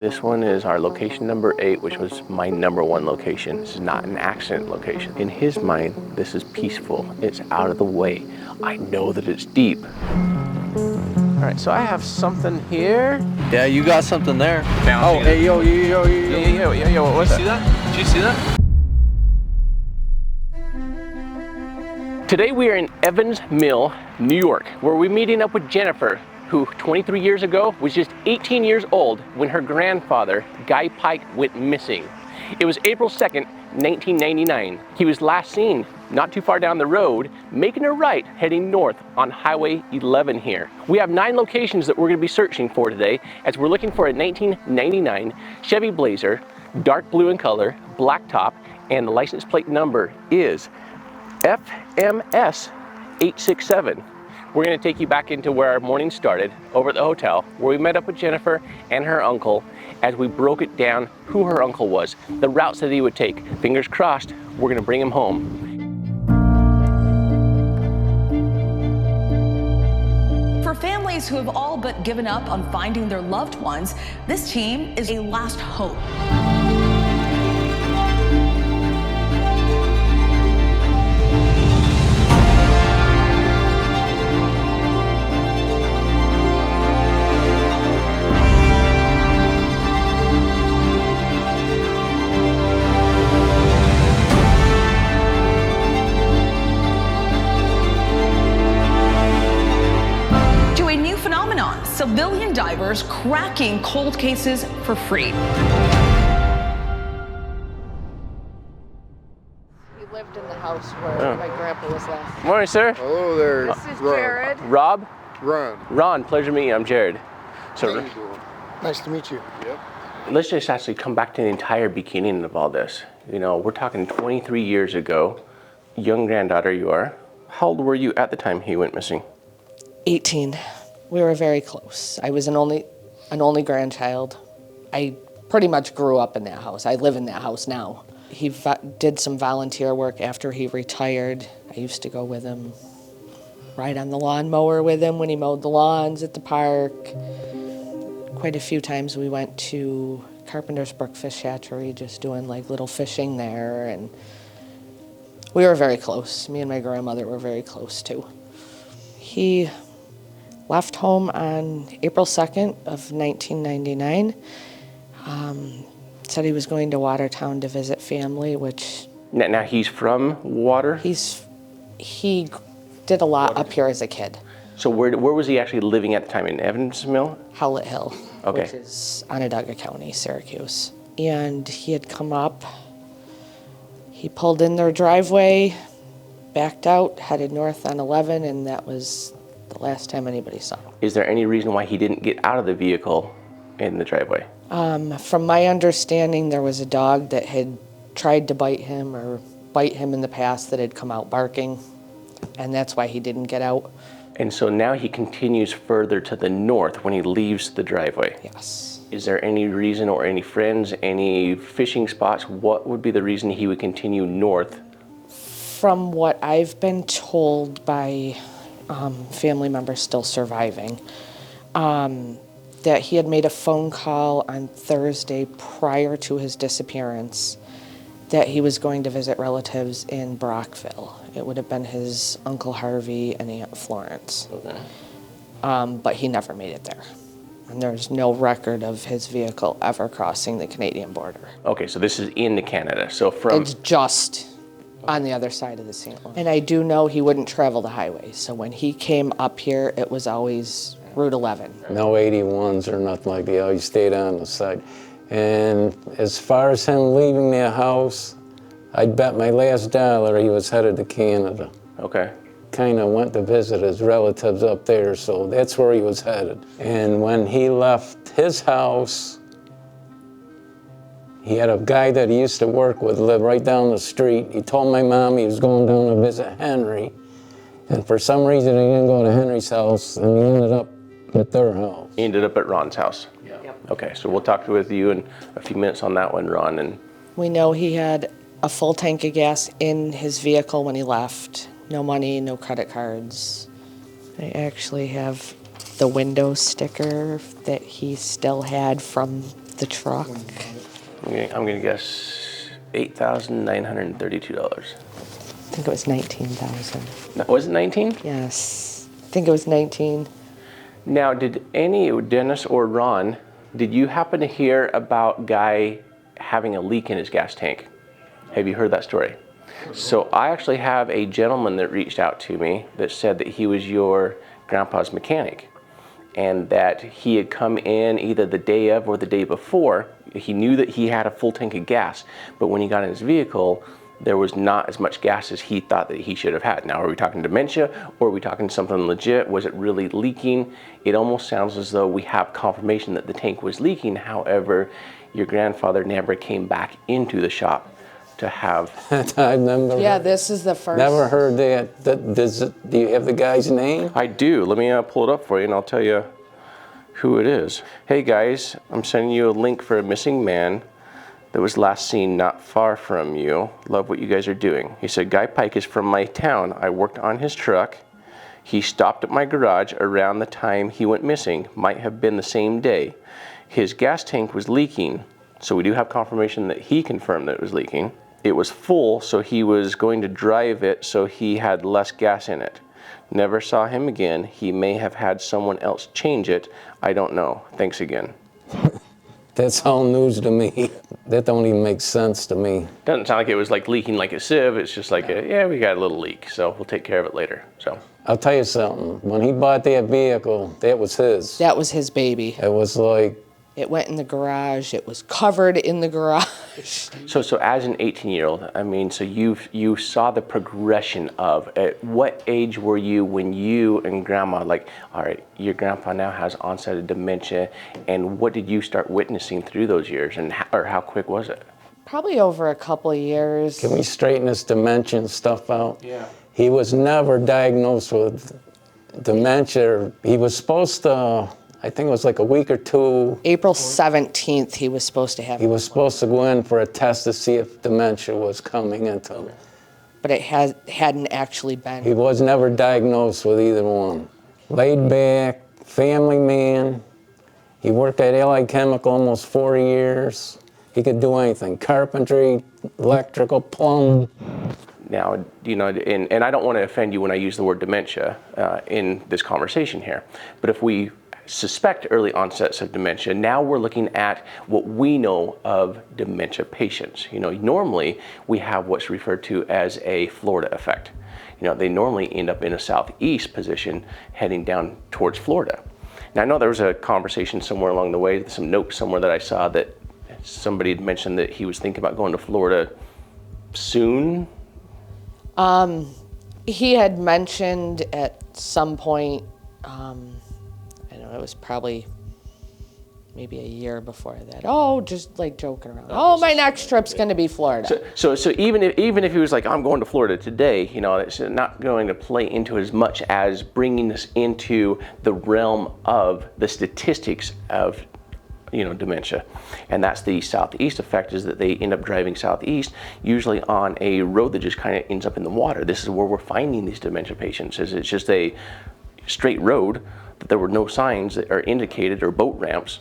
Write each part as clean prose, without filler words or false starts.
This one is our location number 8, which was my number 1 location. This is not an accident location. In his mind, this is peaceful. It's out of the way. I know that it's deep. All right, so I have something here. Yeah, you got something there. Oh, hey, yo, what's that? See that? Did you see that? Today we are in Evans Mill, New York, where we're meeting up with Jennifer, who 23 years ago was just 18 years old when her grandfather, Guy Pyke, went missing. It was April 2nd, 1999. He was last seen not too far down the road, making a right, heading north on Highway 11 here. We have 9 locations that we're gonna be searching for today, as we're looking for a 1999 Chevy Blazer, dark blue in color, black top, and the license plate number is FMS 867. We're gonna take you back into where our morning started, over at the hotel, where we met up with Jennifer and her uncle as we broke it down who her uncle was, the routes that he would take. Fingers crossed, we're gonna bring him home. For families who have all but given up on finding their loved ones, this team is a last hope. Civilian divers cracking cold cases for free. He lived in the house where my grandpa was last. Morning, sir. Hello there. This is Jared. Rob? Ron. Ron, pleasure to meet you. I'm Jared. So, How you doing? Nice to meet you. Yep. let's just actually come back to the entire beginning of all this. You know, we're talking 23 years ago. Young granddaughter you are. How old were you at the time he went missing? 18. We were very close. I was an only grandchild. I pretty much grew up in that house. I live in that house now. He did some volunteer work after he retired. I used to go with him, ride on the lawnmower with him when he mowed the lawns at the park. Quite a few times we went to Carpenter's Brook Fish Hatchery, just doing like little fishing there, and we were very close. Me and my grandmother were very close too. He left home on April 2nd of 1999. Said he was going to Watertown to visit family, which... Now he's from Water? He did a lot up here as a kid. So where was he actually living at the time? In Evans Mill? Howlett Hill, okay, which is Onondaga County, Syracuse. And he had come up, he pulled in their driveway, backed out, headed north on 11, and that was the last time anybody saw him. Is there any reason why he didn't get out of the vehicle in the driveway? From my understanding, there was a dog that had tried to bite him in the past that had come out barking, and that's why he didn't get out. And so now he continues further to the north when he leaves the driveway? Yes. Is there any reason or any friends, any fishing spots? What would be the reason he would continue north? From what I've been told by family members still surviving, that he had made a phone call on Thursday prior to his disappearance that he was going to visit relatives in Brockville. It would have been his Uncle Harvey and Aunt Florence. Okay. But he never made it there. And there's no record of his vehicle ever crossing the Canadian border. Okay, so this is into Canada. So from... It's just on the other side of the St. Lawrence. And I do know he wouldn't travel the highway. So when he came up here, it was always Route 11. No 81s or nothing like that. He stayed on the side. And as far as him leaving the house, I'd bet my last dollar he was headed to Canada. Okay. Kind of went to visit his relatives up there, so that's where he was headed. And when he left his house, he had a guy that he used to work with live right down the street. He told my mom he was going down to visit Henry. And for some reason, he didn't go to Henry's house, and he ended up at their house. He ended up at Ron's house? Yeah. Yep. Okay, so we'll talk with you in a few minutes on that one, Ron. And we know he had a full tank of gas in his vehicle when he left. No money, no credit cards. I actually have the window sticker that he still had from the truck. I'm gonna guess $8,932. I think it was 19,000. No, was it 19? Yes, I think it was 19. Now, did any, Dennis or Ron, did you happen to hear about Guy having a leak in his gas tank? Have you heard that story? So I actually have a gentleman that reached out to me that said that he was your grandpa's mechanic, and that he had come in either the day of or the day before. He knew that he had a full tank of gas, but when he got in his vehicle, there was not as much gas as he thought that he should have had. Now, are we talking dementia, or are we talking something legit? Was it really leaking? It almost sounds as though we have confirmation that the tank was leaking. However, your grandfather never came back into the shop to have. I've never. Yeah, this is the first. Never heard that. Do you have the guy's name? I do. Let me pull it up for you, and I'll tell you who it is. Hey guys, I'm sending you a link for a missing man that was last seen not far from you. Love what you guys are doing. He said, Guy Pyke is from my town. I worked on his truck. He stopped at my garage around the time he went missing. Might have been the same day. His gas tank was leaking, so we do have confirmation that he confirmed that it was leaking. It was full, so he was going to drive it, so he had less gas in it. Never saw him again. He may have had someone else change it. I don't know. Thanks again. That's all news to me. That don't even make sense to me. Doesn't sound like it was like leaking like a sieve. It's just like, yeah, we got a little leak, so we'll take care of it later. So I'll tell you something. When he bought that vehicle, that was his. That was his baby. It was like. It went in the garage. It was covered in the garage. So as an 18-year-old, I mean, so you saw the progression of, at what age were you when you and grandma, like, all right, your grandpa now has onset of dementia, and what did you start witnessing through those years, and how quick was it? Probably over a couple of years. Can we straighten this dementia stuff out? Yeah. He was never diagnosed with dementia. He was supposed to, I think it was like a week or two. April 17th, he was supposed to have. He was supposed to go in for a test to see if dementia was coming into him. But it hadn't actually been. He was never diagnosed with either one. Laid back, family man. He worked at Allied Chemical almost 40 years. He could do anything, carpentry, electrical, plumbing. Now, you know, and I don't want to offend you when I use the word dementia in this conversation here, but if we suspect early onsets of dementia, now we're looking at what we know of dementia patients. You know, normally we have what's referred to as a Florida effect. You know, they normally end up in a southeast position heading down towards Florida. Now, I know there was a conversation somewhere along the way, some notes somewhere that I saw that somebody had mentioned that he was thinking about going to Florida soon. He had mentioned at some point, it was probably maybe a year before that. Oh, just like joking around. Oh, my next trip's going to be Florida. So even if he was like, I'm going to Florida today, you know, it's not going to play into as much as bringing us into the realm of the statistics of, you know, dementia. And that's the southeast effect, is that they end up driving southeast, usually on a road that just kind of ends up in the water. This is where we're finding these dementia patients, is it's just a straight road. There were no signs that are indicated or boat ramps,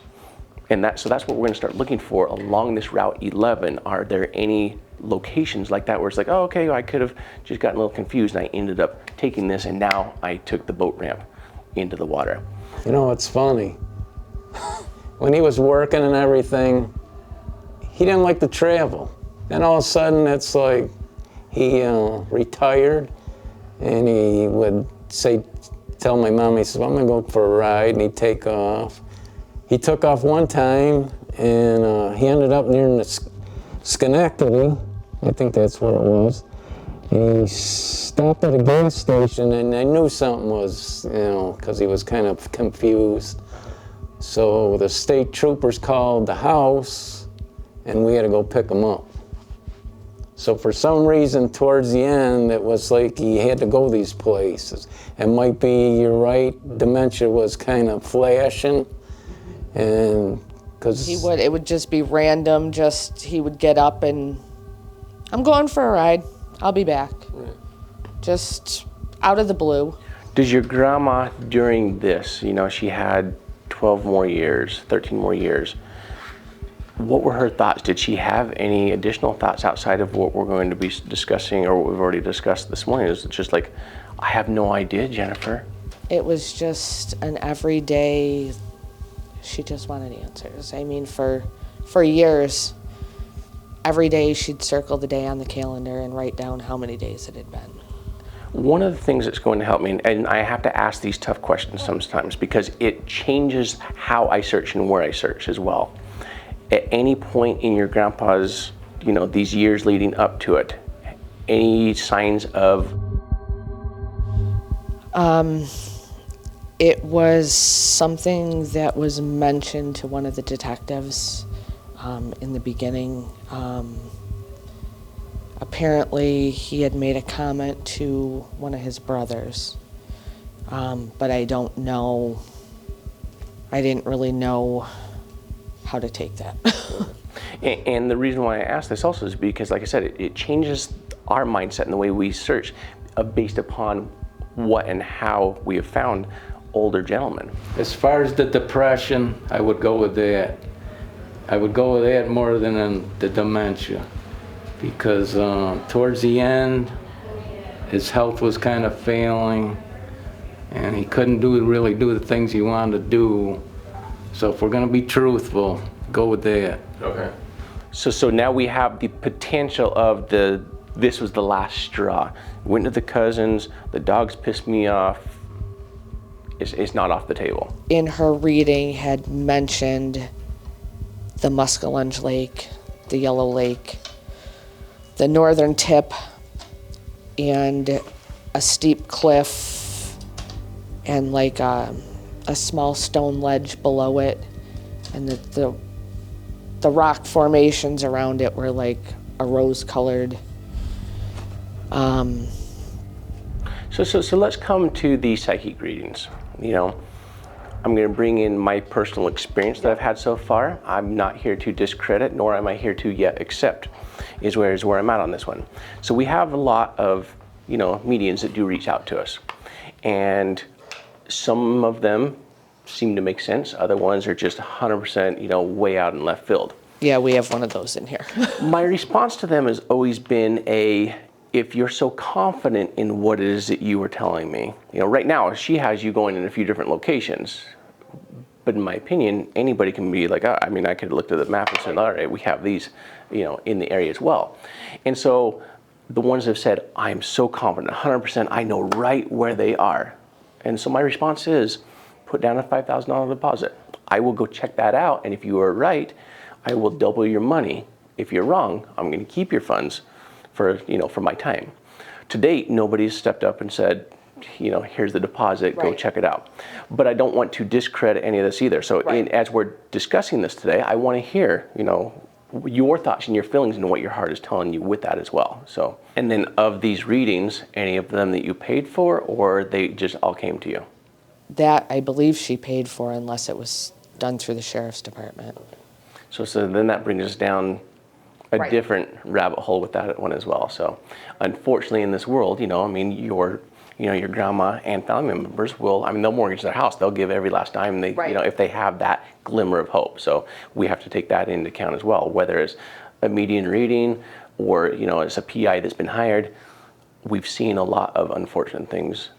and so that's what we're going to start looking for along this Route 11. Are there any locations like that where it's like, oh, okay, I could have just gotten a little confused and I ended up taking this, and now I took the boat ramp into the water? You know, it's funny. When he was working and everything, he didn't like to travel. Then all of a sudden, it's like he retired, and he would tell my mom, he said, well, I'm gonna go for a ride, and he'd take off. He took off one time, and he ended up near the Schenectady, I think that's where it was. He stopped at a gas station, and I knew something was, you know, because he was kind of confused. So the state troopers called the house, and we had to go pick him up. So for some reason, towards the end, it was like he had to go these places. It might be, you're right, dementia was kind of flashing, and because it would just be random. He would get up and, I'm going for a ride. I'll be back. Right. Just out of the blue. Does your grandma, during this, you know, she had 12 more years, 13 more years. What were her thoughts? Did she have any additional thoughts outside of what we're going to be discussing or what we've already discussed this morning? Is it just like, I have no idea, Jennifer? It was just an everyday, she just wanted answers. I mean, for years, every day she'd circle the day on the calendar and write down how many days it had been. One of the things that's going to help me, and I have to ask these tough questions sometimes because it changes how I search and where I search as well. At any point in your grandpa's, these years leading up to it, any signs of? It was something that was mentioned to one of the detectives in the beginning. Apparently, he had made a comment to one of his brothers, but I don't know. I didn't really know how to take that. And the reason why I ask this also is because, like I said, it changes our mindset and the way we search based upon what and how we have found older gentlemen. As far as the depression, I would go with that. I would go with that more than the dementia, because towards the end, his health was kind of failing, and he couldn't really do the things he wanted to do. So if we're gonna be truthful, go with that. Okay. So now we have the potential of this was the last straw. Went to the cousins, the dogs pissed me off. It's not off the table. In her reading had mentioned the Muskellunge Lake, the Yellow Lake, the northern tip, and a steep cliff, and like a small stone ledge below it, and the rock formations around it were like a rose-colored. So let's come to the psychic readings. I'm going to bring in my personal experience that I've had so far. I'm not here to discredit, nor am I here to yet accept, is where I'm at on this one. So we have a lot of, mediums that do reach out to us. And some of them seem to make sense. Other ones are just 100%, way out in left field. Yeah, we have one of those in here. My response to them has always been if you're so confident in what it is that you were telling me, right now she has you going in a few different locations, but in my opinion, anybody can be like, I could have looked at the map and said, all right, we have these, in the area as well. And so the ones that have said, I'm so confident, 100%, I know right where they are. And so my response is, put down a $5,000 deposit. I will go check that out, and if you are right, I will double your money. If you're wrong, I'm going to keep your funds for my time. To date, nobody's stepped up and said, here's the deposit, go check it out. But I don't want to discredit any of this either. So as we're discussing this today, I want to hear, your thoughts and your feelings and what your heart is telling you with that as well. So, and then of these readings, any of them that you paid for, or they just all came to you? That I believe she paid for, unless it was done through the sheriff's department. So then that brings us down a different rabbit hole with that one as well. So unfortunately in this world, your grandma and family members will, they'll mortgage their house. They'll give every last dime they, if they have that glimmer of hope. So we have to take that into account as well, whether it's a median reading or, it's a PI that's been hired. We've seen a lot of unfortunate things,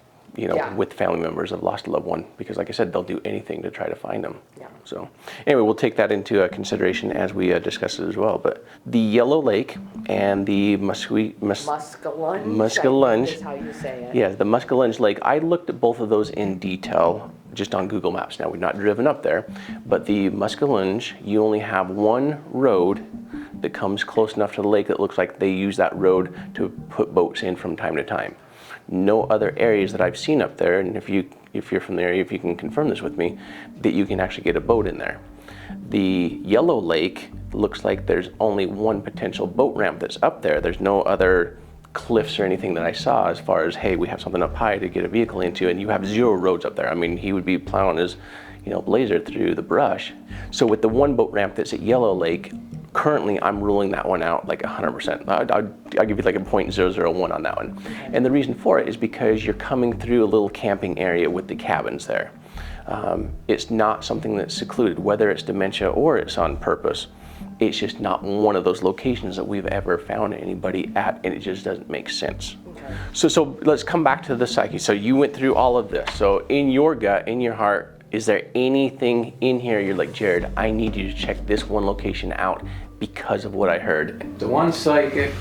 with family members have lost a loved one, because like I said, they'll do anything to try to find them. Yeah. So anyway, we'll take that into consideration as we discuss it as well. But the Yellow Lake and the Muskellunge is how you say it. Yeah, the Muskellunge Lake. I looked at both of those in detail just on Google Maps. Now, we've not driven up there, but the Muskellunge, you only have one road that comes close enough to the lake that looks like they use that road to put boats in from time to time. No other areas that I've seen up there, and if you're from the area, if you can confirm this with me, that you can actually get a boat in there. The Yellow Lake looks like there's only one potential boat ramp that's up there. There's no other cliffs or anything that I saw as far as, hey, we have something up high to get a vehicle into, and you have zero roads up there. He would be plowing his blazer through the brush. So with the one boat ramp that's at Yellow Lake, currently I'm ruling that one out like 100%. I'll give you like a 0.001 on that one. Okay. And the reason for it is because you're coming through a little camping area with the cabins there. It's not something that's secluded, whether it's dementia or it's on purpose. It's just not one of those locations that we've ever found anybody at, and it just doesn't make sense. Okay. So let's come back to the psyche. So you went through all of this. So in your gut, in your heart, is there anything in here you're like, Jared, I need you to check this one location out because of what I heard? The one psychic,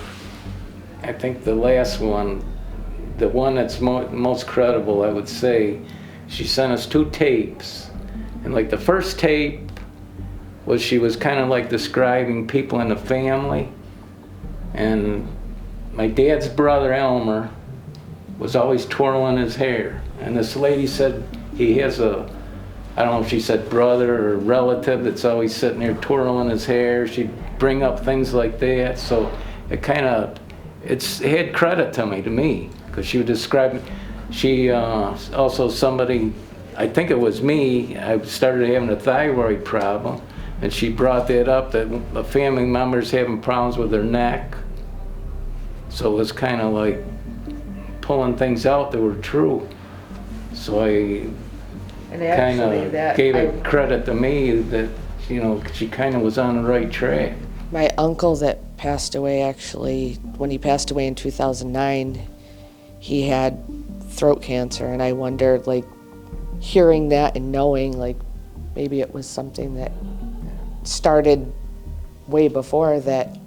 I think the last one, the one that's most credible, I would say, she sent us 2 tapes. And like the first tape was, she was kind of like describing people in the family. And my dad's brother, Elmer, was always twirling his hair. And this lady said he has a, I don't know if she said brother or relative that's always sitting there twirling his hair. She'd bring up things like that. So it kind of, it had credit to me, because she would describe, she also somebody, I think it was me, I started having a thyroid problem, and she brought that up, that a family member's having problems with their neck. So it was kind of like pulling things out that were true. So I kind of gave it credit to me that, you know, she kind of was on the right track. My uncle that passed away, actually, when he passed away in 2009, he had throat cancer, and I wondered, like, hearing that and knowing, like, maybe it was something that started way before that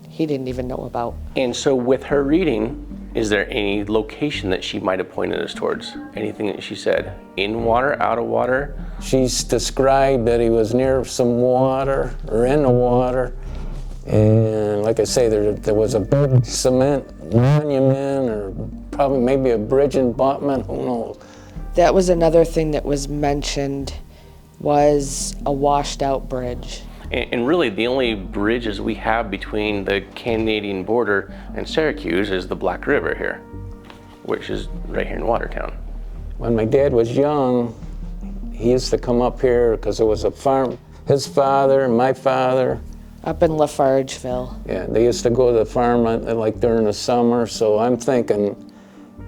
he didn't even know about. And so with her reading, is there any location that she might have pointed us towards? Anything that she said? In water, out of water? She's described that he was near some water, or in the water. And like I say, there was a big cement monument, or probably maybe a bridge abutment, who knows? That was another thing that was mentioned, was a washed out bridge. And really the only bridges we have between the Canadian border and Syracuse is the Black River here, which is right here in Watertown. When my dad was young, he used to come up here because there was a farm, his father and my father. Up in Lafargeville. Yeah, they used to go to the farm like during the summer, so I'm thinking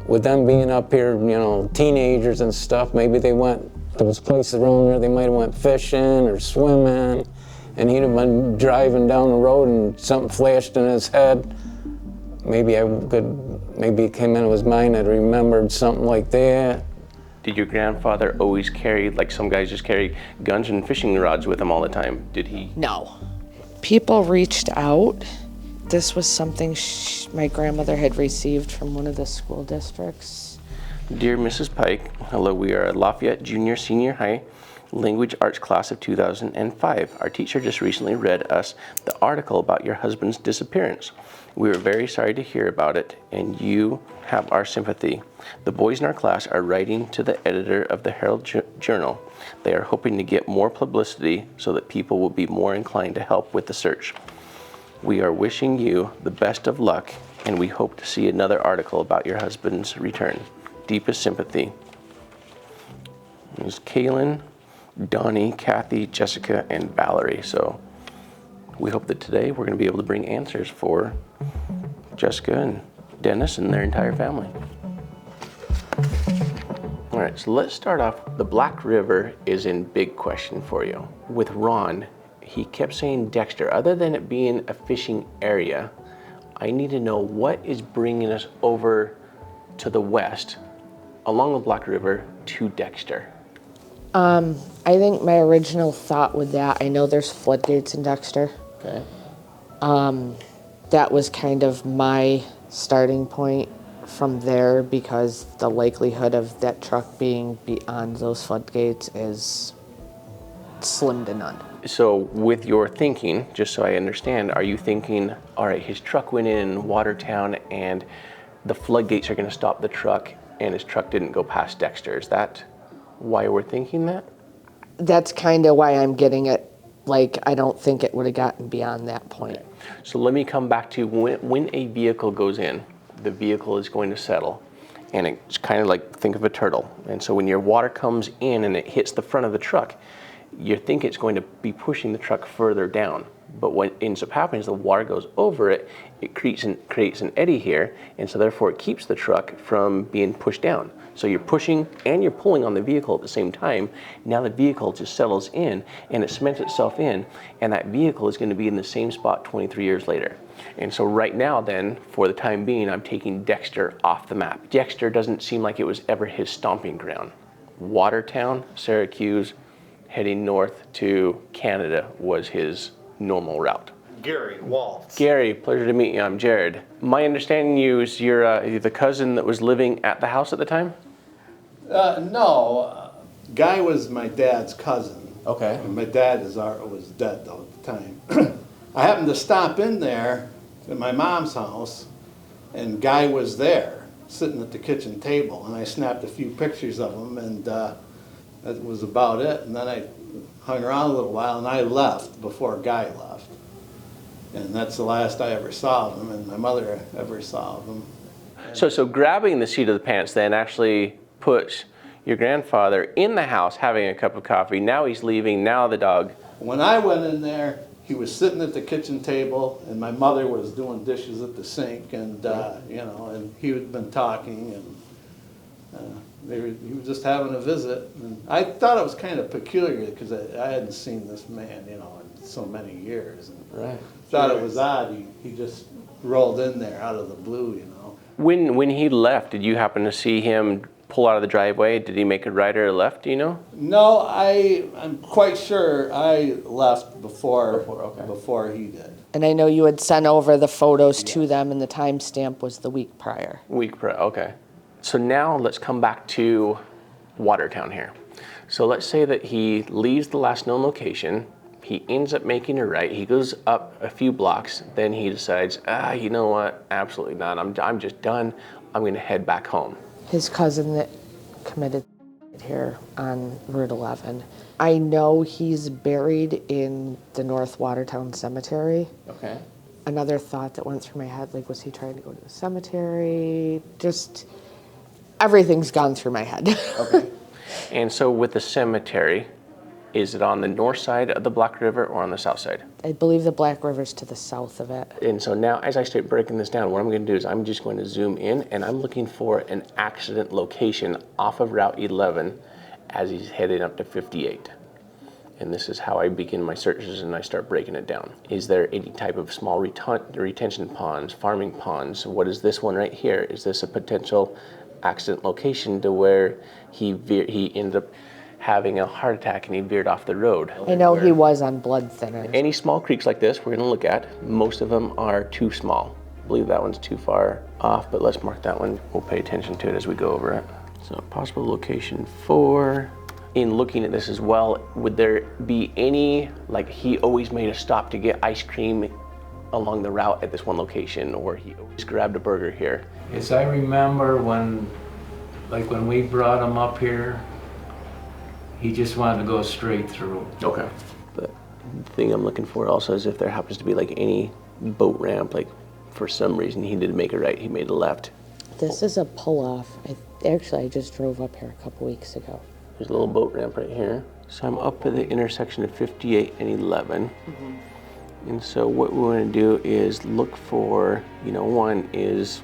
with them being up here, you know, teenagers and stuff, maybe they went, there was places around there, they might have went fishing or swimming, and he'd have been driving down the road and something flashed in his head. Maybe it came into his mind that he remembered something like that. Did your grandfather always carry, like some guys just carry guns and fishing rods with them all the time? Did he? No. People reached out. This was something my grandmother had received from one of the school districts. Dear Mrs. Pyke, hello, we are at Lafayette Junior Senior High Language Arts class of 2005. Our teacher just recently read us the article about your husband's disappearance. We were very sorry to hear about it, and you have our sympathy. The boys in our class are writing to the editor of the Herald Journal. They are hoping to get more publicity so that people will be more inclined to help with the search. We are wishing you the best of luck, and we hope to see another article about your husband's return. Deepest sympathy. There's Kaylin, Donnie, Kathy, Jessica, and Valerie. So we hope that today we're going to be able to bring answers for Jessica and Dennis and their entire family. All right, so let's start off. The Black River is in big question for you. With Ron, he kept saying Dexter. Other than it being a fishing area, I need to know what is bringing us over to the west along the Black River to Dexter. I think my original thought with that, I know there's floodgates in Dexter. Okay. That was kind of my starting point from there, because the likelihood of that truck being beyond those floodgates is slim to none. So with your thinking, just so I understand, are you thinking, all right, his truck went in Watertown and the floodgates are going to stop the truck and his truck didn't go past Dexter? Is that why we're thinking that? That's kind of why I'm getting it. Like, I don't think it would have gotten beyond that point. Okay. So let me come back to when a vehicle goes in, the vehicle is going to settle. And it's kind of like, think of a turtle. And so when your water comes in and it hits the front of the truck, you think it's going to be pushing the truck further down. But what ends up happening is the water goes over it, it creates an eddy here, and so therefore it keeps the truck from being pushed down. So you're pushing and you're pulling on the vehicle at the same time. Now the vehicle just settles in and it cements itself in, and that vehicle is going to be in the same spot 23 years later. And so right now then, for the time being, I'm taking Dexter off the map. Dexter doesn't seem like it was ever his stomping ground. Watertown, Syracuse, heading north to Canada was his normal route. Gary Waltz. Gary, pleasure to meet you. I'm Jared. My understanding you're the cousin that was living at the house at the time? No, Guy was my dad's cousin. Okay. And my dad was dead though at the time. I happened to stop in there at my mom's house, and Guy was there, sitting at the kitchen table, and I snapped a few pictures of him, and that was about it. And then I hung around a little while, and I left before Guy left. And that's the last I ever saw of him, and my mother ever saw of him. So grabbing the seat of the pants then actually puts your grandfather in the house having a cup of coffee. Now he's leaving, now the dog. When I went in there, he was sitting at the kitchen table, and my mother was doing dishes at the sink, and and he had been talking, and he was just having a visit. And I thought it was kind of peculiar because I hadn't seen this man, in so many years. And Right. Thought it was odd. He just rolled in there out of the blue, When he left, did you happen to see him pull out of the driveway? Did he make a right or a left, do you know? No, I'm quite sure I left before he did. And I know you had sent over the photos to them, and the timestamp was the week prior. Okay. So now let's come back to Watertown here. So let's say that he leaves the last known location. He ends up making a right. He goes up a few blocks. Then he decides, you know what? Absolutely not. I'm just done. I'm going to head back home. His cousin that committed here on Route 11. I know he's buried in the North Watertown Cemetery. Okay. Another thought that went through my head, like, was he trying to go to the cemetery? Just everything's gone through my head. Okay. And so with the cemetery, is it on the north side of the Black River or on the south side? I believe the Black River's to the south of it. And so now, as I start breaking this down, what I'm going to do is I'm just going to zoom in, and I'm looking for an accident location off of Route 11 as he's heading up to 58. And this is how I begin my searches, and I start breaking it down. Is there any type of small retention ponds, farming ponds? What is this one right here? Is this a potential accident location to where he ended up having a heart attack and he veered off the road? I know he was on blood thinners. Any small creeks like this we're going to look at. Most of them are too small. I believe that one's too far off, but let's mark that one. We'll pay attention to it as we go over it. So possible location 4. In looking at this as well, would there be any, like he always made a stop to get ice cream along the route at this one location, or he always grabbed a burger here? Yes, I remember when we brought him up here, he just wanted to go straight through. Okay. But the thing I'm looking for also is if there happens to be like any boat ramp, like for some reason he didn't make a right, he made a left. This is a pull-off. I just drove up here a couple weeks ago. There's a little boat ramp right here. So I'm up at the intersection of 58 and 11. Mm-hmm. And so what we want to do is look for, one is,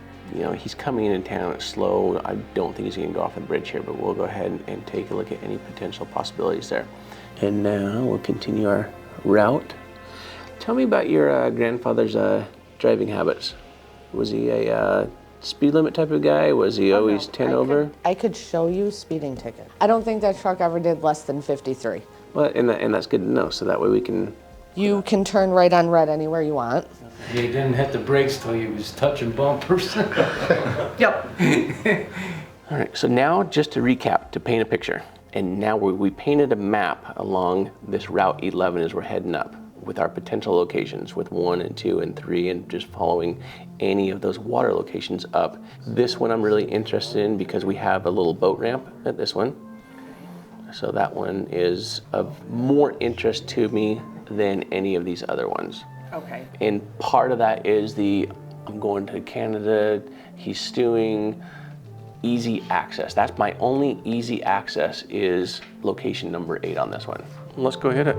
he's coming into town, it's slow. I don't think he's going to go off the bridge here, but we'll go ahead and take a look at any potential possibilities there. And now we'll continue our route. Tell me about your grandfather's driving habits. Was he a speed limit type of guy? Was he always 10 over? I could show you speeding ticket. I don't think that truck ever did less than 53. Well, and that's good to know, so that way we can... You can turn right on red anywhere you want. He didn't hit the brakes till he was touching bumpers. Yep. All right, so now just to recap, to paint a picture, and now we painted a map along this Route 11 as we're heading up with our potential locations with 1 and 2 and 3, and just following any of those water locations up. This one I'm really interested in because we have a little boat ramp at this one. So that one is of more interest to me than any of these other ones. Okay. And part of that is I'm going to Canada, he's stewing, easy access. That's my only easy access is location number 8 on this one. Let's go hit it.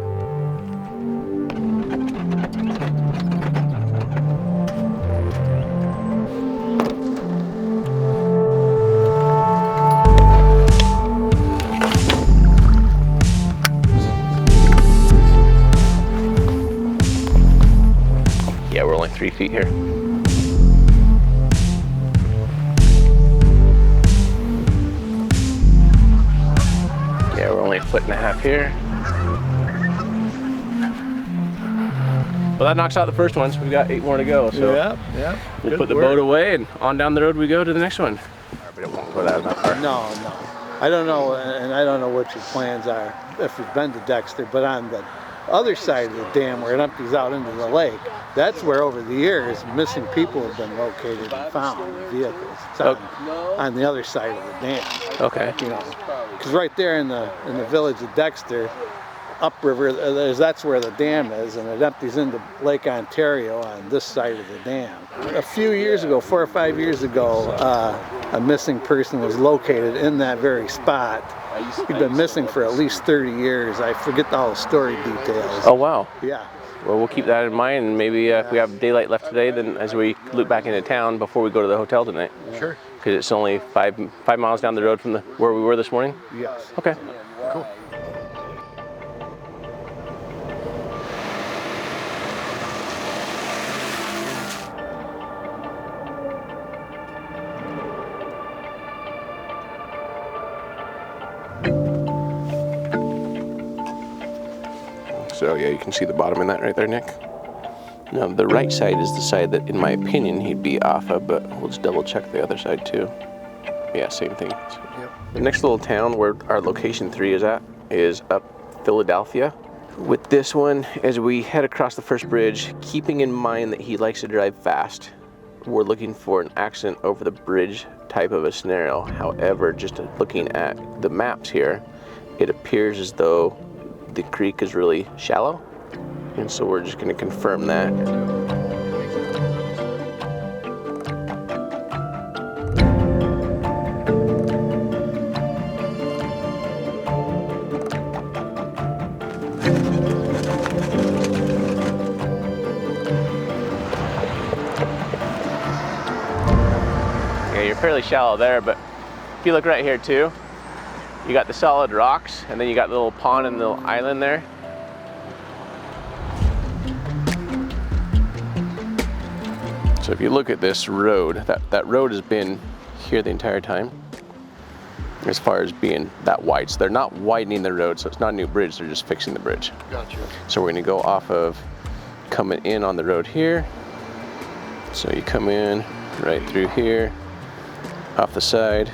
Yeah, we're only 3 feet here. Yeah, we're only 1.5 feet here. Well, that knocks out the first one, so we've got 8 more to go. So Yep. we'll put the boat away and on down the road we go to the next one. But it won't go that far. No. I don't know, and I don't know what your plans are if you've been to Dexter, but on the other side of the dam where it empties out into the lake, that's where over the years missing people have been located and found, vehicles. It's on the other side of the dam. Okay. You know, because right there in the village of Dexter, upriver, that's where the dam is, and it empties into Lake Ontario on this side of the dam. A few years ago, 4 or 5 years ago, a missing person was located in that very spot. He'd been missing for at least 30 years. I forget all the story details. Oh, wow. Yeah. Well, we'll keep that in mind, and maybe if we have daylight left today, then as we loop back into town before we go to the hotel tonight. Sure. Because it's only 5 miles down the road from where we were this morning. Yes. Okay. Cool. So yeah, you can see the bottom in that right there, Nick. Now the right side is the side that, in my opinion, he'd be off of, but we'll just double check the other side too. Yeah, same thing. Yep. The next little town where our location 3 is at is up Philadelphia. With this one, as we head across the first bridge, keeping in mind that he likes to drive fast, we're looking for an accident over the bridge type of a scenario. However, just looking at the maps here, it appears as though the creek is really shallow, and so we're just going to confirm that. Yeah, you're fairly shallow there, but if you look right here too, you got the solid rocks, and then you got the little pond and the little island there. So if you look at this road, that road has been here the entire time, as far as being that wide. So they're not widening the road, so it's not a new bridge, they're just fixing the bridge. Gotcha. So we're gonna go off of coming in on the road here. So you come in right through here, off the side.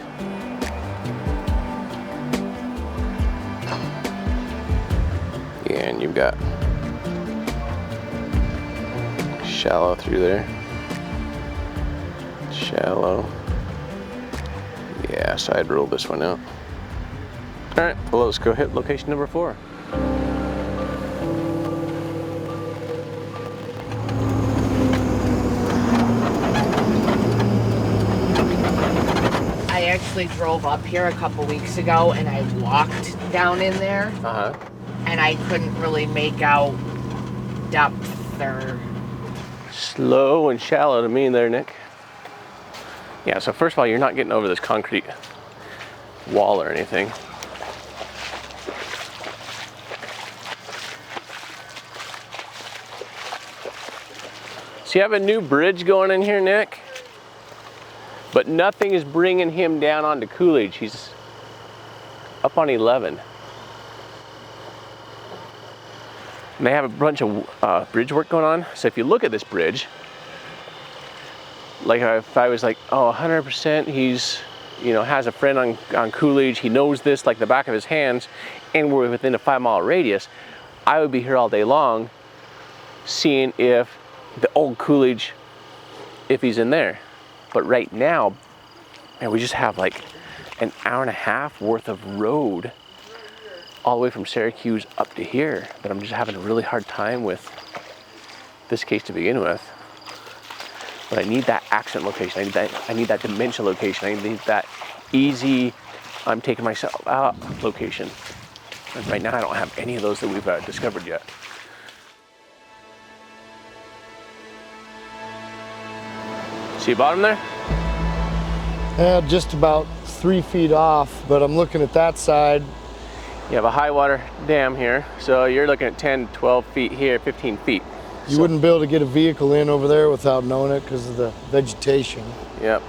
And you've got shallow through there. Shallow. Yeah, so I'd rule this one out. All right, well, let's go hit location number 4. I actually drove up here a couple weeks ago and I walked down in there. Uh-huh. And I couldn't really make out depth or... Slow and shallow to me there, Nick. Yeah, so first of all, you're not getting over this concrete wall or anything. So you have a new bridge going in here, Nick, but nothing is bringing him down onto Coolidge. He's up on 11. And they have a bunch of bridge work going on. So if you look at this bridge, like if I was like, oh, 100%, he's, has a friend on Coolidge, he knows this like the back of his hands, and we're within a 5-mile radius, I would be here all day long seeing if the old Coolidge, if he's in there. But right now, man, we just have like an hour and a half worth of road all the way from Syracuse up to here, that I'm just having a really hard time with this case to begin with. But I need that accident location. I need that dementia location. I need that easy, I'm taking myself out location. And right now I don't have any of those that we've discovered yet. See bottom there? Yeah, just about 3 feet off, but I'm looking at that side. You have a high water dam here, so you're looking at 10, 12 feet here, 15 feet. You wouldn't be able to get a vehicle in over there without knowing it because of the vegetation. Yep.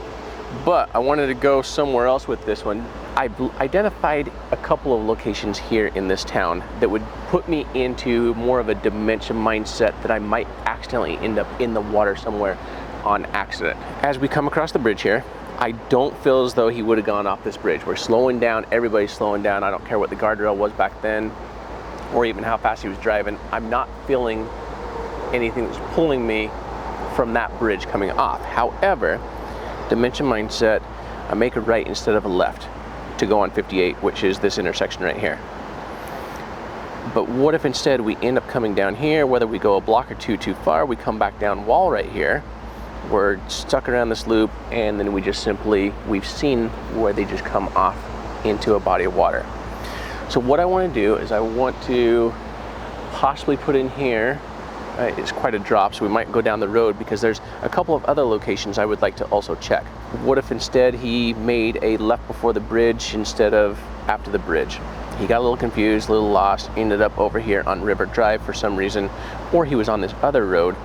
But I wanted to go somewhere else with this one. I've identified a couple of locations here in this town that would put me into more of a dementia mindset that I might accidentally end up in the water somewhere on accident. As we come across the bridge here, I don't feel as though he would have gone off this bridge. We're slowing down, everybody's slowing down. I don't care what the guardrail was back then or even how fast he was driving. I'm not feeling anything that's pulling me from that bridge coming off. However, dementia mindset, I make a right instead of a left to go on 58, which is this intersection right here. But what if instead we end up coming down here, whether we go a block or two too far, we come back down wall right here, we're stuck around this loop, and then we just simply, we've seen where they just come off into a body of water. So what I want to do is I want to possibly put in here, it's quite a drop, so we might go down the road because there's a couple of other locations I would like to also check. What if instead he made a left before the bridge instead of after the bridge? He got a little confused, a little lost, ended up over here on River Drive for some reason, or he was on this other road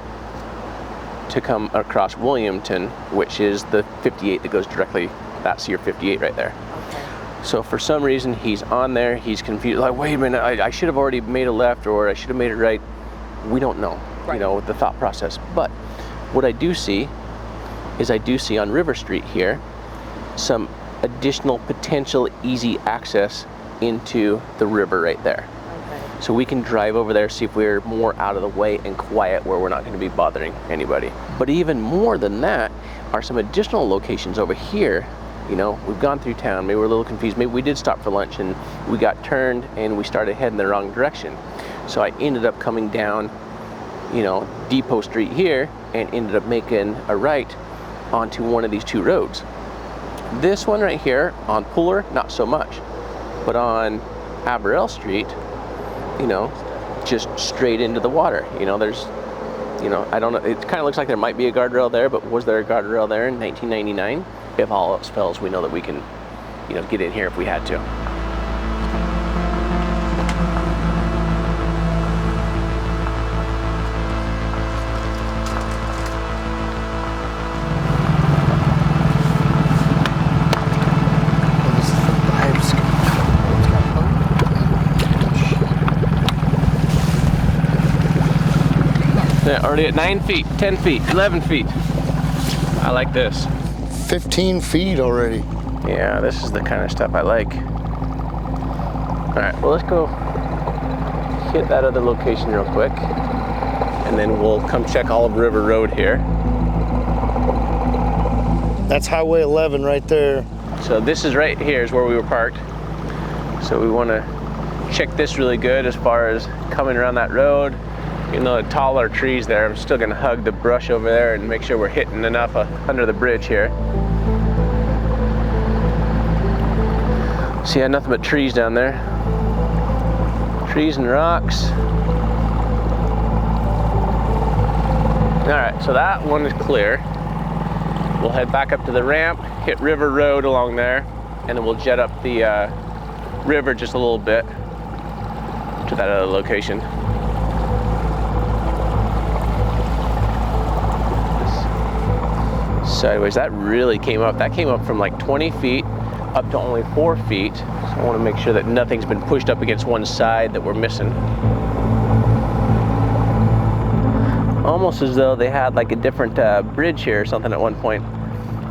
to come across Williamton, which is the 58 that goes directly, that's your 58 right there. Okay. So for some reason he's on there, he's confused, like, wait a minute, I should have already made a left or I should have made it right. We don't know, right. You know, the thought process. But what I do see is I do see on River Street here some additional potential easy access into the river right there. Okay. So we can drive over there, see if we're more out of the way and quiet where we're not going to be bothering anybody. But even more than that are some additional locations over here. You know, we've gone through town, maybe we're a little confused, maybe we did stop for lunch and we got turned and we started heading the wrong direction. So I ended up coming down, you know, Depot Street here and ended up making a right onto one of these two roads. This one right here on Puller, not so much. But on Averell Street, you know, just straight into the water. You know, there's, you know, I don't know, it kind of looks like there might be a guardrail there, but was there a guardrail there in 1999? If all else fails, we know that we can, you know, get in here if we had to. Yeah, already at 9 feet, 10 feet, 11 feet. I like this. 15 feet already. Yeah, this is the kind of stuff I like. All right, well, let's go hit that other location real quick, and then we'll come check Olive River Road here. That's Highway 11 right there. So this is right here is where we were parked. So we want to check this really good as far as coming around that road. Even though the taller trees there, I'm still gonna hug the brush over there and make sure we're hitting enough under the bridge here. See, I had nothing but trees down there. Trees and rocks. All right, so that one is clear. We'll head back up to the ramp, hit River Road along there, and then we'll jet up the river just a little bit to that other location. Sideways, that really came up. That came up from like 20 feet up to only 4 feet. So I want to make sure that nothing's been pushed up against one side that we're missing. Almost as though they had like a different bridge here or something at one point.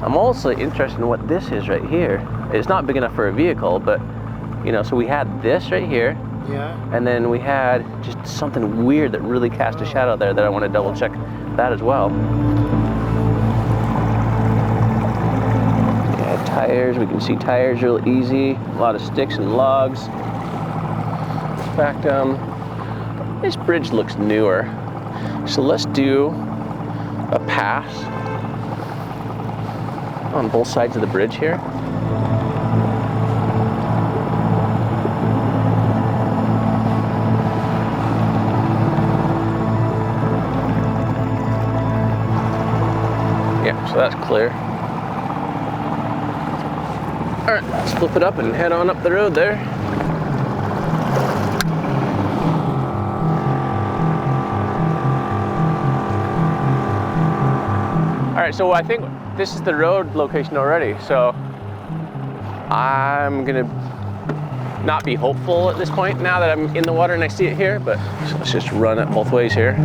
I'm also interested in what this is right here. It's not big enough for a vehicle, but you know, so we had this right here. Yeah. And then we had just something weird that really cast a shadow there that I want to double check that as well. Tires, we can see tires real easy. A lot of sticks and logs. In fact, this bridge looks newer. So let's do a pass on both sides of the bridge here. Yeah, so that's clear. All right, let's flip it up and head on up the road there. right, so I think this is the road location already. So I'm gonna not be hopeful at this point now that I'm in the water and I see it here, but let's just run it both ways here.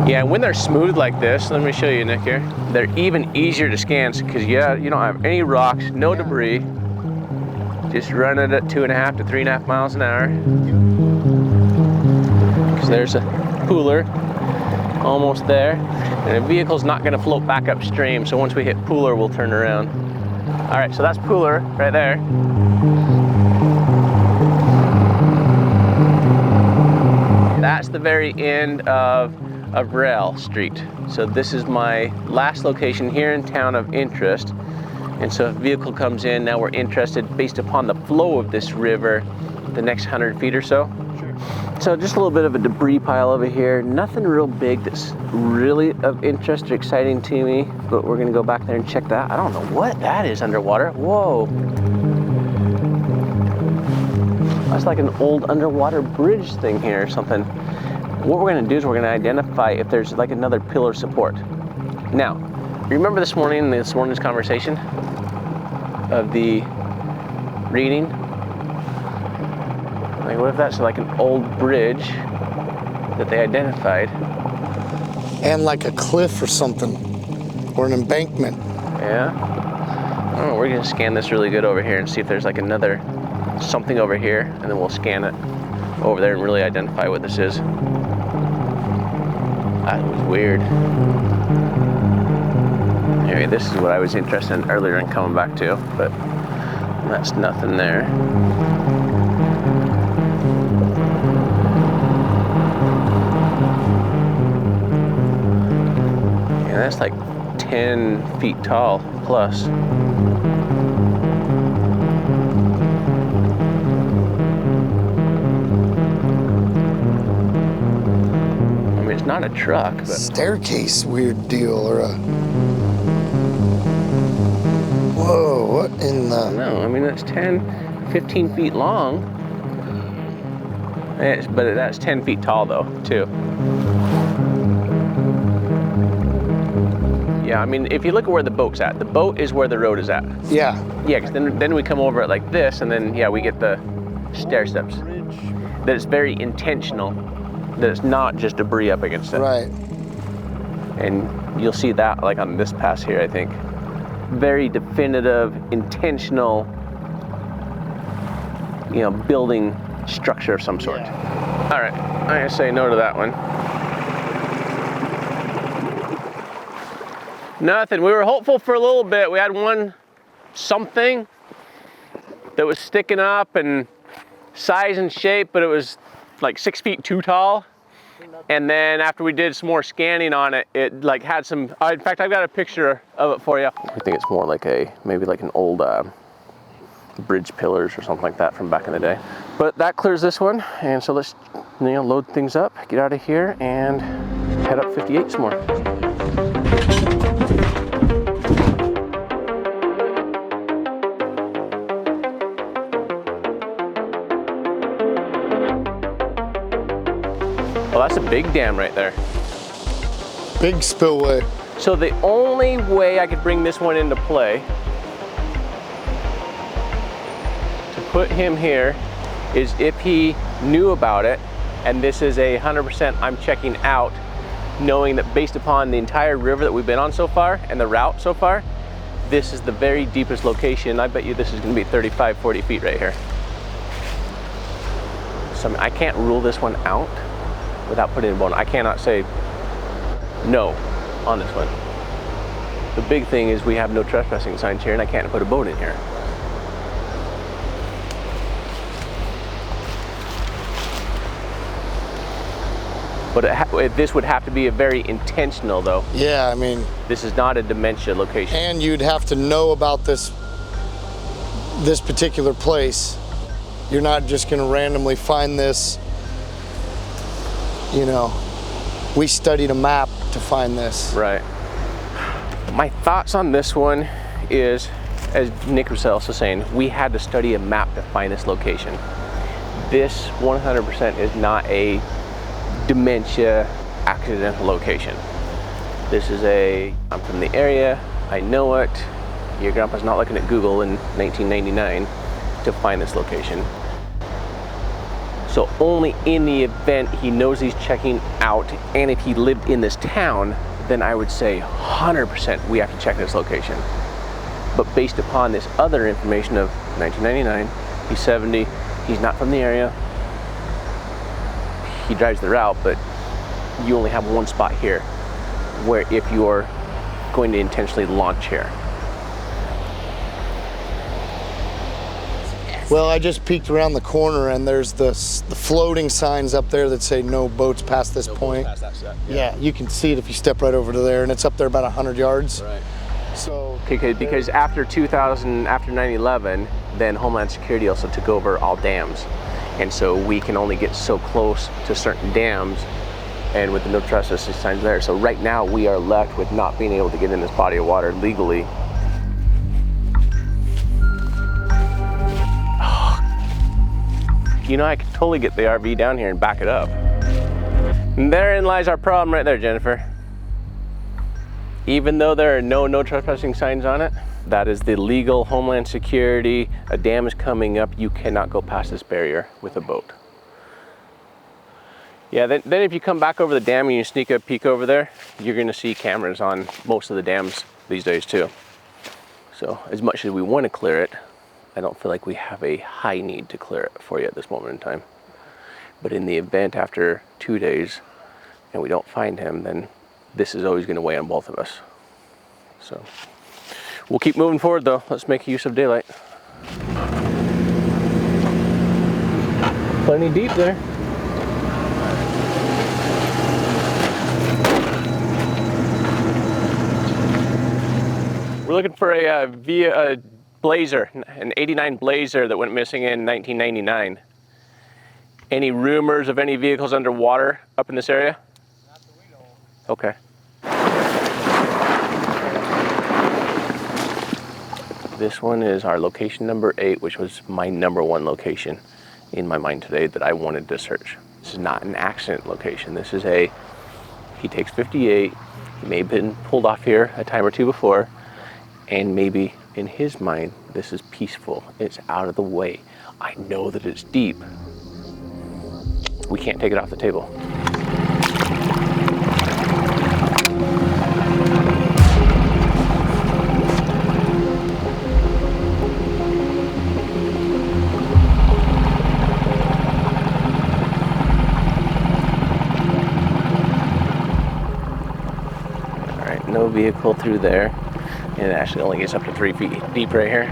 Yeah, when they're smooth like this, let me show you, Nick, here. They're even easier to scan because yeah, you don't have any rocks, no debris. Just run it at 2.5 to 3.5 miles an hour. Because there's a pooler almost there. And the vehicle's not gonna float back upstream, so once we hit pooler, we'll turn around. All right, so that's pooler right there. That's the very end of Rail Street. So this is my last location here in town of interest. And so if a vehicle comes in, now we're interested based upon the flow of this river, the next 100 feet or so. So just a little bit of a debris pile over here. Nothing real big that's really of interest or exciting to me, but we're gonna go back there and check that. I don't know what that is underwater. Whoa. That's like an old underwater bridge thing here or something. What we're gonna do is we're gonna identify if there's like another pillar support. Now, remember this morning's conversation of the reading? Like, what if that's like an old bridge that they identified? And like a cliff or something, or an embankment. Yeah. I don't know, we're gonna scan this really good over here and see if there's like another something over here, and then we'll scan it over there and really identify what this is. That was weird. Anyway, this is what I was interested in earlier and coming back to, but that's nothing there. Yeah, that's like 10 feet tall plus. I mean, it's not a truck, but... Staircase weird deal, or a... Whoa, what in the... No, I mean, that's 10, 15 feet long. But that's 10 feet tall, though, too. Yeah, I mean, if you look at where the boat's at, the boat is where the road is at. Yeah. Yeah, because then we come over it like this, and then, yeah, we get the stair steps. That it's very intentional, that it's not just debris up against it. Right. And you'll see that, like, on this pass here, I think. Very definitive, intentional, you know, building structure of some sort. Yeah. All right, I'm gonna say no to that one. Nothing. We were hopeful for a little bit. We had one something that was sticking up and size and shape, but it was like 6 feet too tall. And then after we did some more scanning on it, it like had some, in fact, I've got a picture of it for you. I think it's more like maybe like an old bridge pillars or something like that from back in the day. But that clears this one. And so let's, you know, load things up, get out of here and head up 58 some more. Well, that's a big dam right there. Big spillway. So the only way I could bring this one into play to put him here is if he knew about it, and this is a 100% I'm checking out, knowing that based upon the entire river that we've been on so far and the route so far, this is the very deepest location. I bet you this is gonna be 35, 40 feet right here. So I can't rule this one out without putting a boat. I cannot say no on this one. The big thing is we have no trespassing signs here and I can't put a boat in here. But this would have to be a very intentional though. Yeah, I mean. This is not a dementia location. And you'd have to know about this particular place. You're not just gonna randomly find this. You know, we studied a map to find this. Right. My thoughts on this one is, as Nick was also saying, we had to study a map to find this location. This 100% is not a dementia accidental location. This is I'm from the area, I know it. Your grandpa's not looking at Google in 1999 to find this location. So only in the event he knows he's checking out, and if he lived in this town, then I would say 100% we have to check this location. But based upon this other information of 1999, he's 70, he's not from the area, he drives the route, but you only have one spot here where if you're going to intentionally launch here. Well, I just peeked around the corner and there's the floating signs up there that say no boats past this point. Past that step. Yeah, you can see it if you step right over to there, and it's up there about 100 yards. Right. So because after 2000, after 9/11, then Homeland Security also took over all dams, and so we can only get so close to certain dams, and with the no trespassing signs there. So right now we are left with not being able to get in this body of water legally. You know, I could totally get the RV down here and back it up. And therein lies our problem right there, Jennifer. Even though there are no trespassing signs on it, that is the legal Homeland Security. A dam is coming up. You cannot go past this barrier with a boat. Yeah, then if you come back over the dam and you sneak a peek over there, you're gonna see cameras on most of the dams these days too. So as much as we want to clear it, I don't feel like we have a high need to clear it for you at this moment in time. But in the event after 2 days and we don't find him, then this is always going to weigh on both of us. So we'll keep moving forward though. Let's make use of daylight. Plenty deep there. We're looking for a Blazer, an 89 Blazer that went missing in 1999. Any rumors of any vehicles underwater up in this area? Not that we know of. Okay. This one is our location number 8, which was my number 1 location in my mind today that I wanted to search. This is not an accident location. This is he takes 58. He may have been pulled off here a time or two before, and maybe in his mind, this is peaceful. It's out of the way. I know that it's deep. We can't take it off the table. All right, no vehicle through there. And it actually only gets up to 3 feet deep right here.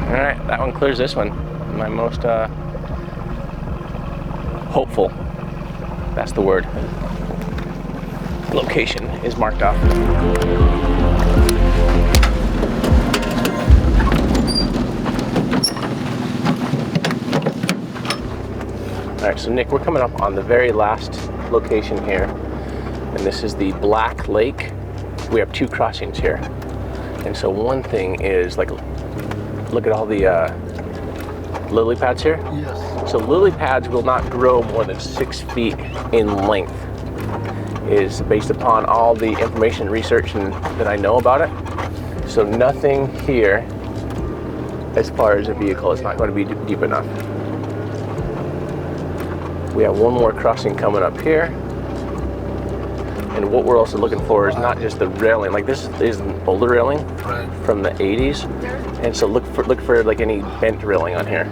All right, that one clears this one. My most hopeful, that's the word, location is marked off. All right, so Nick, we're coming up on the very last location here, and this is the Black Lake. We have 2 crossings here. And so one thing is, like, look at all the lily pads here. Yes. So lily pads will not grow more than 6 feet in length, is based upon all the information and research that I know about it. So nothing here, as far as a vehicle, is not going to be deep enough. We have one more crossing coming up here. And what we're also looking for is not just the railing. Like, this is an older railing from the 80s. And so look for like any bent railing on here.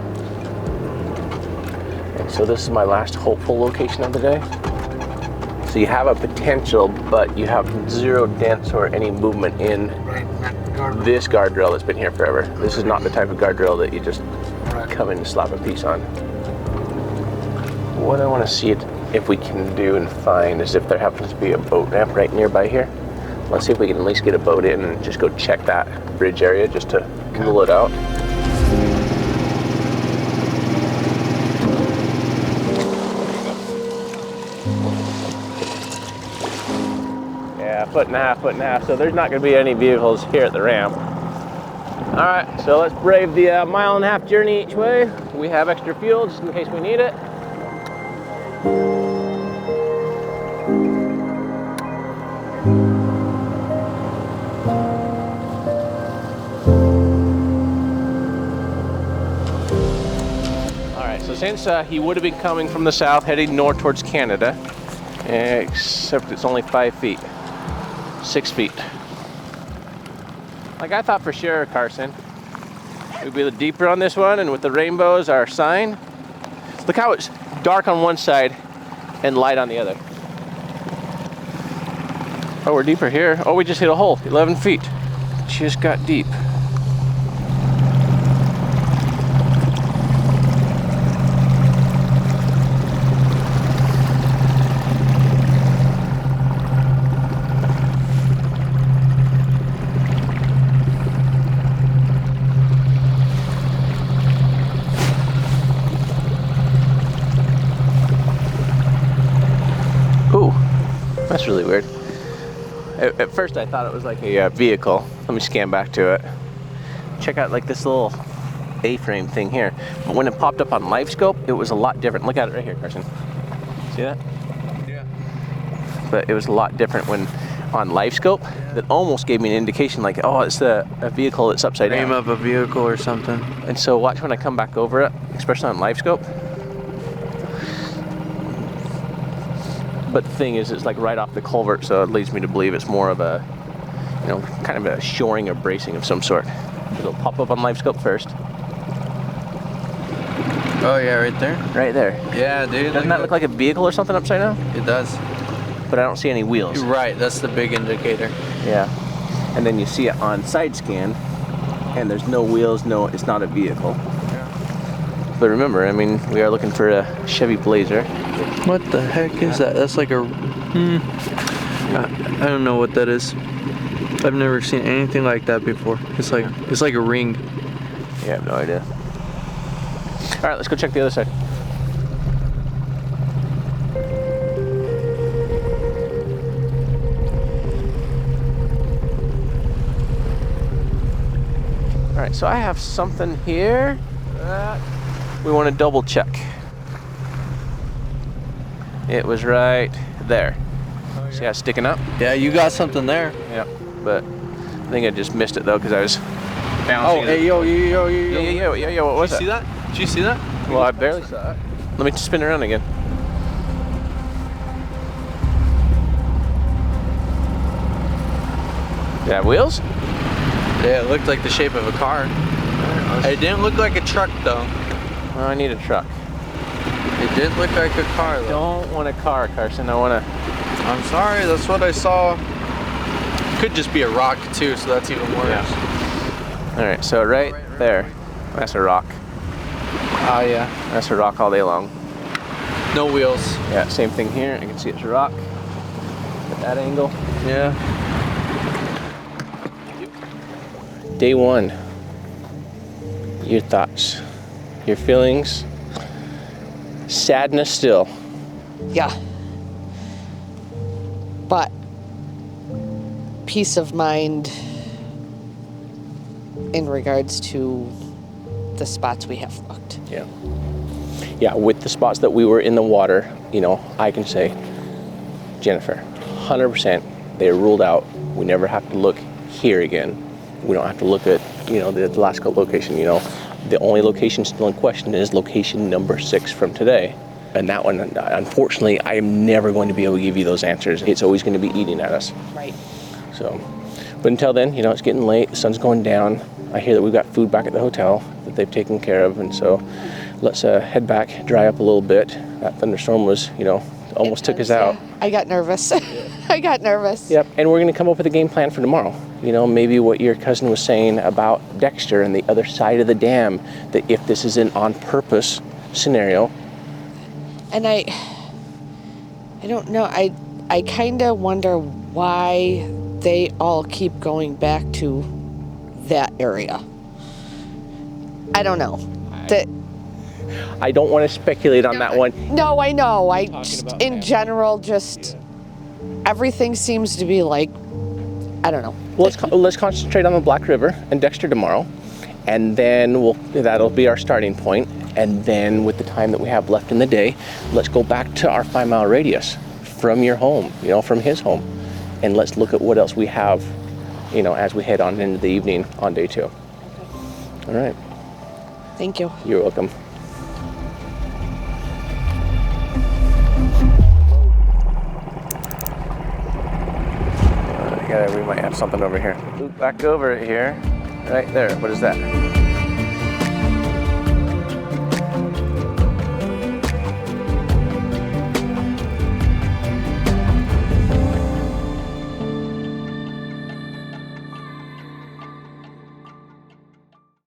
And so this is my last hopeful location of the day. So you have a potential, but you have 0 dents or any movement in this guardrail that's been here forever. This is not the type of guardrail that you just come in and slap a piece on. What I want to see if we can do and find is if there happens to be a boat ramp right nearby here. Let's see if we can at least get a boat in and just go check that bridge area just to rule it out. Yeah, foot and a half, so there's not going to be any vehicles here at the ramp. All right, so let's brave the 1.5 mile journey each way. We have extra fuel just in case we need it. All right, so since he would have been coming from the south, heading north towards Canada, except it's only 5 feet, 6 feet. Like I thought for sure, Carson, we'd be a little deeper on this one, and with the rainbows, our sign. Look how it's dark on one side and light on the other. Oh, we're deeper here. Oh, we just hit a hole, 11 feet. Just got deep. That's really weird. At first I thought it was like a vehicle. Let me scan back to it. Check out like this little A-frame thing here. But when it popped up on LiveScope, it was a lot different. Look at it right here, Carson. See that? Yeah. But it was a lot different when on LiveScope. That almost gave me an indication like, oh, it's a vehicle that's upside down. Name of a vehicle or something. And so watch when I come back over it, especially on LiveScope. But the thing is, it's like right off the culvert, so it leads me to believe it's more of a, you know, kind of a shoring or bracing of some sort. It'll pop up on LiveScope first. Oh yeah, right there? Right there. Yeah, dude. Doesn't that look like a vehicle or something upside down? It does. But I don't see any wheels. You're right, that's the big indicator. Yeah. And then you see it on side scan, and there's no wheels, no, it's not a vehicle. Yeah. But remember, I mean, we are looking for a Chevy Blazer. What the heck is that? That's like a... I don't know what that is. I've never seen anything like that before. It's like a ring. Yeah, I have no idea. All right, let's go check the other side. All right, so I have something here that we want to double check. It was right there. See how it's sticking up? Yeah, you got something there. Yeah, but I think I just missed it though because I was bouncing. Oh, hey, yo. Yeah, what was Did you see that? Did you see that? Well, I barely saw it. Let me spin around again. Did it have wheels? Yeah, it looked like the shape of a car. It didn't look like a truck though. Oh, I need a truck. It did look like a car though. Don't want a car, Carson. I want a... I'm sorry, that's what I saw. Could just be a rock too, so that's even worse. Yeah. All right, so right there, that's a rock. Oh yeah. That's a rock all day long. No wheels. Yeah, same thing here. I can see it's a rock at that angle. Yeah. Day one. Your thoughts, your feelings. Sadness still. Yeah. But peace of mind in regards to the spots we have looked. Yeah. Yeah, with the spots that we were in the water, you know, I can say, Jennifer, 100%, they are ruled out. We never have to look here again. We don't have to look at, you know, the Alaska location, you know. The only location still in question is location number 6 from today. And that one, unfortunately, I am never going to be able to give you those answers. It's always going to be eating at us. Right. So, but until then, you know, it's getting late, the sun's going down. I hear that we've got food back at the hotel that they've taken care of. And so let's head back, dry up a little bit. That thunderstorm was, you know, almost took us out. I got nervous. I got nervous. Yep, and we're going to come up with a game plan for tomorrow. You know, maybe what your cousin was saying about Dexter and the other side of the dam, that if this is an on purpose scenario. And I don't know, I kind of wonder why they all keep going back to that area. I don't know. I don't want to speculate on that one. No, I know. I just, in general, just Everything seems to be like, I don't know. Well, let's concentrate on the Black River and Dexter tomorrow, and then that'll be our starting point. And then with the time that we have left in the day, let's go back to our 5-mile radius from your home, from his home, and let's look at what else we have, as we head on into the evening on day 2. Okay. All right. Thank you. You're welcome. We might have something over here. Loop back over it here. Right there. What is that?